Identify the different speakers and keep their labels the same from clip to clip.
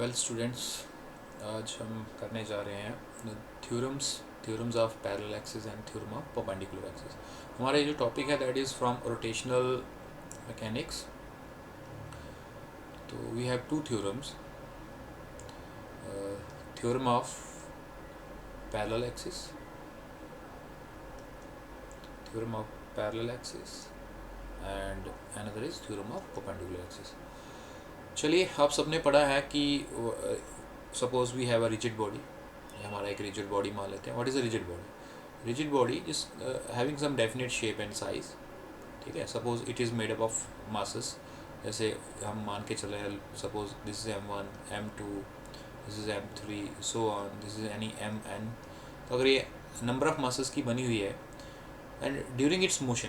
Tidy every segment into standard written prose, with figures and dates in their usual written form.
Speaker 1: Well students, आज हम करने जा रहे हैं theorems of parallel axis and theorem of perpendicular axis. हमारा ये जो टॉपिक है that is from rotational mechanics. तो we have two theorems, theorem of parallel axis, theorem of parallel axis and another is theorem of perpendicular axis. चलिए, आप सबने पढ़ा है कि suppose we have a rigid body. हमारा एक रिजिड बॉडी मान लेते हैं। What is a rigid body? Rigid body is having some definite shape and size. ठीक है, suppose it is made up of masses. जैसे हम मान के चले, suppose this is M1, M2, this is M3, so on, this is any Mn। तो अगर ये नंबर ऑफ मासेस की बनी हुई है एंड ड्यूरिंग इट्स मोशन,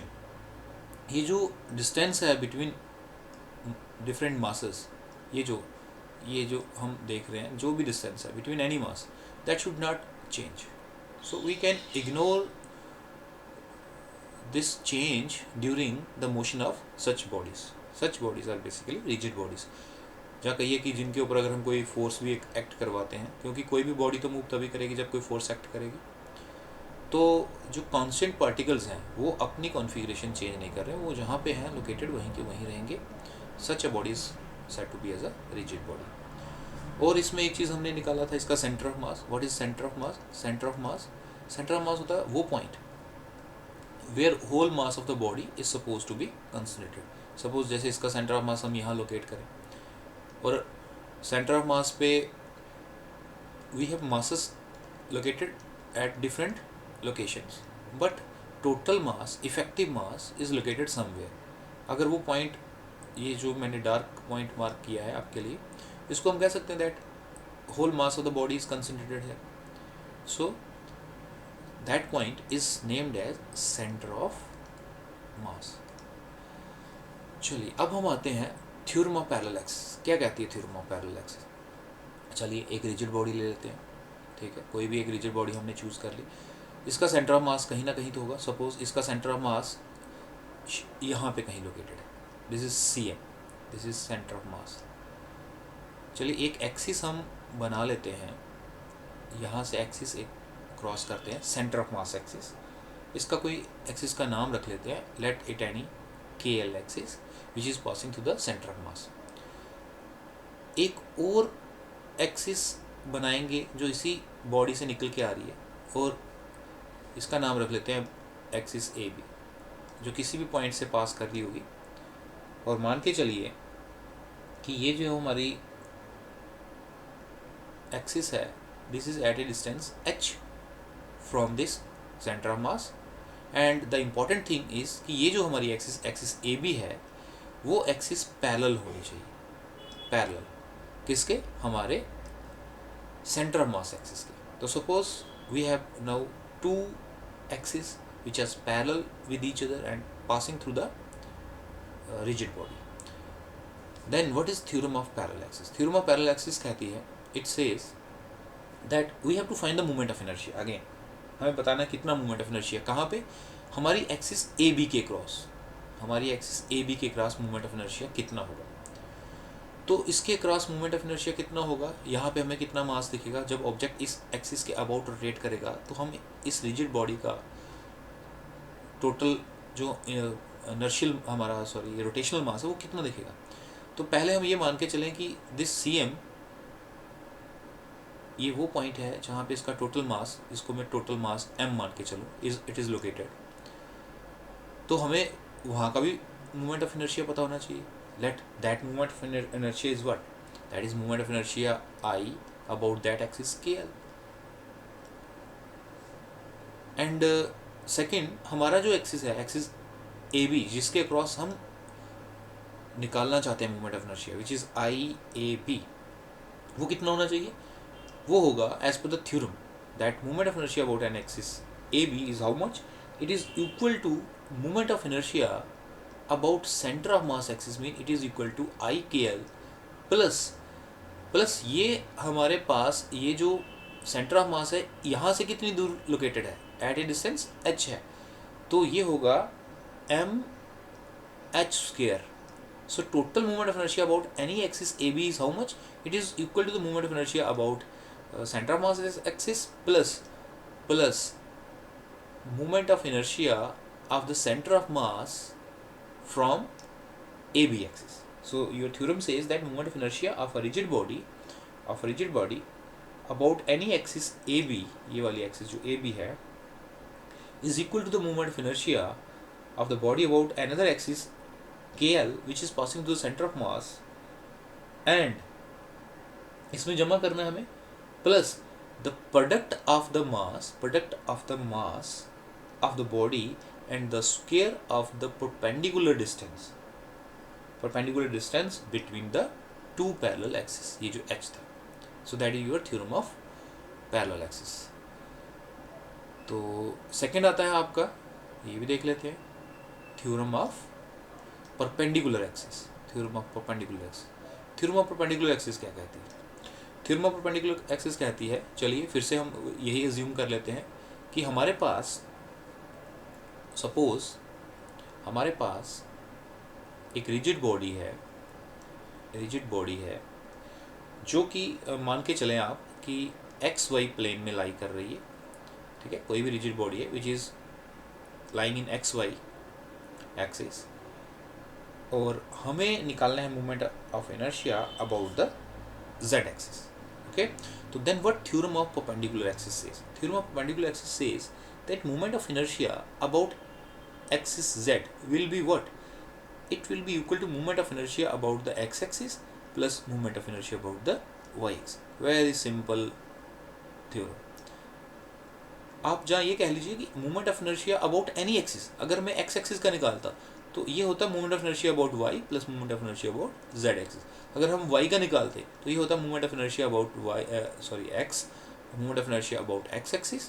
Speaker 1: ये जो डिस्टेंस है बिटवीन डिफरेंट मासेस, ये जो हम देख रहे हैं, जो भी डिस्टेंस है between any mass, that should not change. So we can ignore this change during the motion of such bodies. Such bodies are basically rigid bodies. जहाँ कहिए कि जिनके ऊपर अगर हम कोई फोर्स भी एक्ट करवाते हैं, क्योंकि कोई भी बॉडी तो मूव तभी करेगी जब कोई फोर्स एक्ट करेगी, तो जो कांस्टेंट पार्टिकल्स हैं वो अपनी कॉन्फ़िगरेशन चेंज नहीं कर रहे, वो जहाँ पे हैं लोकेटेड वहीं के वहीं रहेंगे. Such a body is said to be as a rigid body. और इसमें एक चीज़ हमने निकाला था, इसका centre of mass. What is centre of mass? Centre of mass होता है वो point where whole mass of the body is suppose to be concentrated. Suppose जैसे इसका सेंटर ऑफ मास हम यहाँ लोकेट करें, और सेंटर ऑफ मास पे we have masses located at different locations, but total mass, effective mass is located somewhere. अगर वो point, ये जो मैंने डार्क पॉइंट मार्क किया है आपके लिए, इसको हम कह सकते हैं that whole mass of the body is concentrated है. So that point is named as center of mass. चलिए, अब हम आते हैं थ्योरम ऑफ पैरेलल एक्सिस. क्या कहती है थ्योरम ऑफ पैरेलल एक्सिस? चलिए, एक रिजिड बॉडी ले लेते हैं. ठीक है, कोई भी एक रिजिड बॉडी हमने चूज़ कर ली. इसका सेंटर ऑफ मास कहीं ना कहीं तो होगा. सपोज इसका सेंटर ऑफ मास यहाँ पे कहीं लोकेटेड है. This is CM, this is centre of मास. चलिए, एक एक्सिस हम बना लेते हैं. यहाँ से एक्सिस एक क्रॉस करते हैं, सेंटर ऑफ मास एक्सिस. इसका कोई एक्सिस का नाम रख लेते हैं. Let it any KL axis which is passing through the centre of मास. एक और एक्सिस बनाएंगे जो इसी बॉडी से निकल के आ रही है, और इसका नाम रख लेते हैं एक्सिस AB, जो किसी भी पॉइंट से पास कर रही होगी. और मान के चलिए कि ये जो हमारी एक्सिस है, this is at a distance h from this center of mass, and the important thing is कि ये जो हमारी एक्सिस AB है, वो एक्सिस पैरेलल होनी चाहिए. पैरेलल किसके? हमारे सेंटर ऑफ मास एक्सिस के. तो suppose we have now two axis which are parallel with each other and passing through the rigid body. Then what is theorem of parallel axis? Theorem of parallel axis कहती है, it says that we have to find the moment of inertia. Again, हमें बताना कितना moment of inertia कहाँ पे? हमारी axis AB के cross. हमारी एक्सिस AB के क्रॉस मोमेंट ऑफ इनर्शिया कितना होगा? तो इसके क्रॉस मोमेंट ऑफ इनर्शिया कितना होगा? यहाँ पे हमें कितना मास दिखेगा? जब ऑब्जेक्ट इस एक्सिस के अबाउट रोटेट करेगा, तो हम इस रिजिड बॉडी का टोटल जो इनर्शियल हमारा रोटेशनल मास है वो कितना दिखेगा? तो पहले हम ये मान के चलें कि दिस CM, ये वो पॉइंट है जहाँ पे इसका टोटल मास, इसको मैं टोटल मास M मान के चलूँ, इट इज़ लोकेटेड. तो हमें वहाँ का भी मोमेंट ऑफ इनर्शिया पता होना चाहिए. Let that moment of inertia is what? That is moment of inertia I about that axis KL. And second, हमारा जो एक्सिस है, एक्सिस AB, जिसके क्रॉस हम निकालना चाहते हैं moment of inertia, which is IAB, वो कितना होना चाहिए? वो होगा as per the theorem that moment of inertia about an axis AB is how much? It is equal to moment of inertia about centre of mass axis, mean it is equal to IKL plus ये हमारे पास ये जो centre of मास है यहाँ से कितनी दूर located है? एट ए डिस्टेंस h है. तो ये होगा MH². So total moment of inertia about any axis AB is how much? It is equal to the moment of inertia about center of mass axis plus moment of inertia of the center of mass from AB axis. So your theorem says that moment of inertia of a rigid body about any axis AB, ये वाली axis जो AB है, is equal to the moment of inertia of the body about another axis KL which is passing through the center of mass, and इसमें जमा करना है हमें plus the product of the mass of the body and the square of the perpendicular distance between the two parallel axes, ये जो h था. So that is your theorem of parallel axis. तो second आता है आपका, ये भी देख लेते हैं, theorem of perpendicular axis. Theorem of perpendicular axis क्या कहती है? थ्योरम ऑफ परपेंडिकुलर एक्सिस कहती है, चलिए फिर से हम यही एज्यूम कर लेते हैं कि हमारे पास, सपोज हमारे पास एक रिजिड बॉडी है जो कि मान के चलें आप कि एक्स वाई प्लेन में लाई कर रही है. ठीक है, कोई भी रिजिड बॉडी है which is lying in X Y axis, और हमें निकालना है moment of inertia about the Z axis. Okay, तो then what theorem of perpendicular axis says? Theorem of perpendicular axis says that moment of inertia about axis Z will be what? It will be equal to moment of inertia about the x-axis plus moment of inertia about the y-axis. Very simple theorem. आप जहाँ ये कह लीजिए कि moment of inertia about any axis, अगर मैं x-axis का निकालता तो ये होता moment of inertia about y plus moment of inertia about z-axis. अगर हम y का निकालते तो ये होता moment of inertia about x, moment of inertia about x-axis,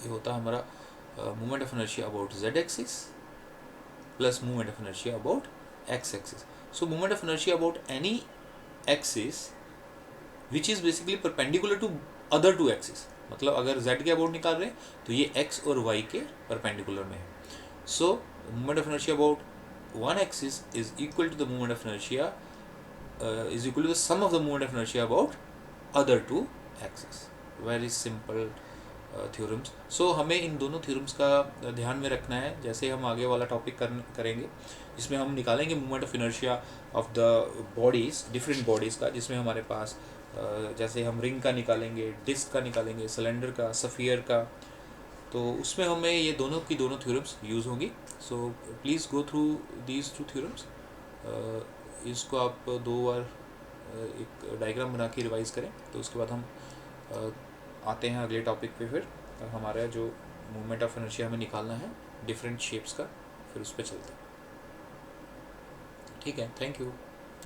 Speaker 1: ये होता हमारा moment of inertia about z-axis plus moment of inertia about x-axis. So moment of inertia about any axis which is basically perpendicular to other two axes. मतलब अगर z के about निकाल रहे हैं तो ये x और y के परपेंडिकुलर में है. So moment of inertia about one axis is equal to the moment of inertia is equal to the sum of the moment of inertia about other two axes. Very simple theorems. So हमें इन दोनों theorems का ध्यान में रखना है जैसे हम आगे वाला टॉपिक करेंगे, जिसमें हम निकालेंगे moment of inertia of the bodies, different bodies का, जिसमें हमारे पास जैसे हम रिंग का निकालेंगे, डिस्क का निकालेंगे, सिलेंडर का, सफ़ियर का, तो उसमें हमें ये दोनों की दोनों थ्योरम्स यूज़ होंगी. So please go through these two theorems. इसको आप 2 बार एक डायग्राम बना के रिवाइज़ करें, तो उसके बाद हम आते हैं अगले टॉपिक पे. फिर हमारा जो मोमेंट ऑफ इनर्शिया हमें निकालना है डिफरेंट शेप्स का, फिर उस पर चलते हैं. ठीक है, थैंक यू.